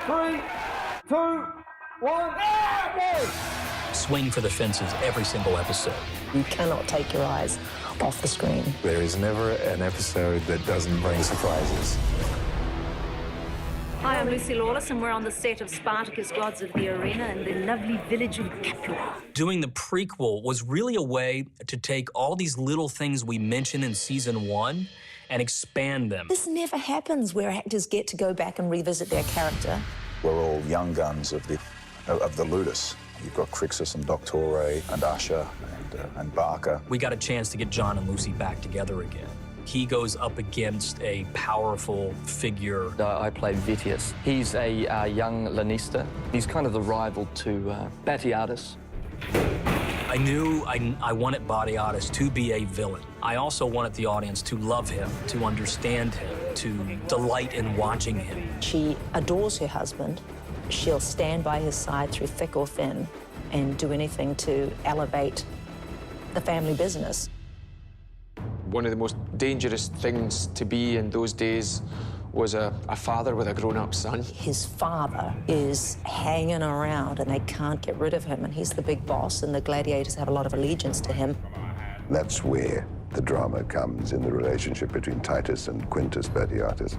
3, 2, 1, go! Swing for the fences every single episode. You cannot take your eyes off the screen. There is never an episode that doesn't bring surprises. Hi, I'm Lucy Lawless, and we're on the set of Spartacus Gods of the Arena in the lovely village of Capua. Doing the prequel was really a way to take all these little things we mentioned in season 1 and expand them. This never happens where actors get to go back and revisit their character. We're all young guns of the Ludus. You've got Crixus and Doctore and Usher and Barker. We got a chance to get John and Lucy back together again. He goes up against a powerful figure. I played Vitius. He's a young Lanista. He's kind of the rival to Batiatus. I knew I wanted Batiatus to be a villain. I also wanted the audience to love him, to understand him, to delight in watching him. She adores her husband. She'll stand by his side through thick or thin and do anything to elevate the family business. One of the most dangerous things to be in those days was a father with a grown-up son. His father is hanging around and they can't get rid of him, and he's the big boss, and the gladiators have a lot of allegiance to him. That's where the drama comes in the relationship between Titus and Quintus Batiatus.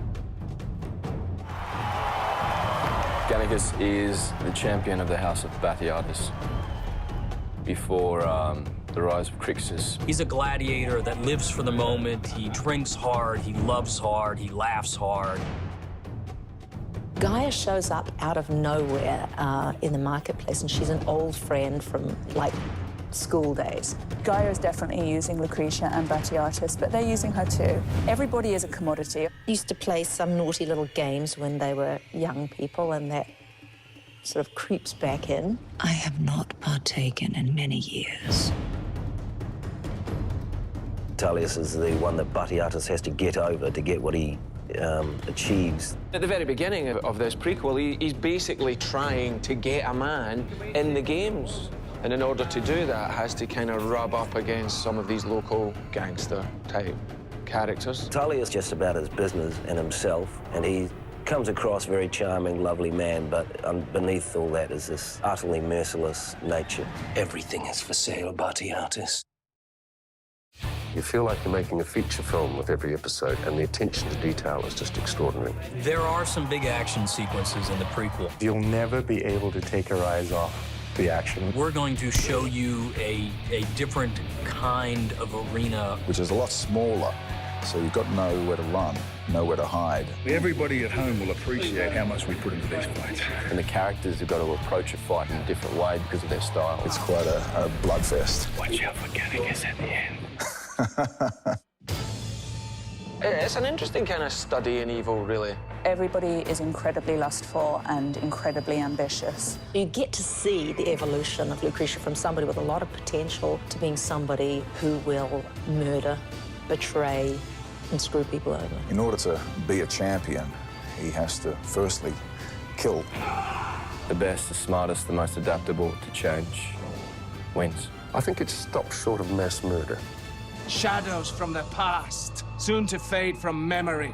Gallicus is the champion of the House of Batiatus before the rise of Crixus. He's a gladiator that lives for the moment. He drinks hard, he loves hard, he laughs hard. Gaia shows up out of nowhere in the marketplace, and she's an old friend from, like, school days. Gaia is definitely using Lucretia and Batiatus, but they're using her too. Everybody is a commodity. Used to play some naughty little games when they were young people, and that sort of creeps back in. I have not partaken in many years. Tullius is the one that Batiatus has to get over to get what he achieves. At the very beginning of this prequel, he's basically trying to get a man in the games. And in order to do that, has to kind of rub up against some of these local gangster-type characters. Tullius just about his business and himself, and he comes across a very charming, lovely man, but beneath all that is this utterly merciless nature. Everything is for sale, Batiatus. You feel like you're making a feature film with every episode, and the attention to detail is just extraordinary. There are some big action sequences in the prequel. You'll never be able to take your eyes off the action. We're going to show you a different kind of arena. Which is a lot smaller, so you've got to know where to run, know where to hide. Everybody at home will appreciate how much we put into these fights. And the characters have got to approach a fight in a different way because of their style. It's quite a bloodfest. Watch out for Gallicus at the end. It's an interesting kind of study in evil, really. Everybody is incredibly lustful and incredibly ambitious. You get to see the evolution of Lucretia from somebody with a lot of potential to being somebody who will murder, betray, and screw people over. In order to be a champion, he has to firstly kill. The best, the smartest, the most adaptable to change wins. I think it stops short of mass murder. Shadows from the past, soon to fade from memory.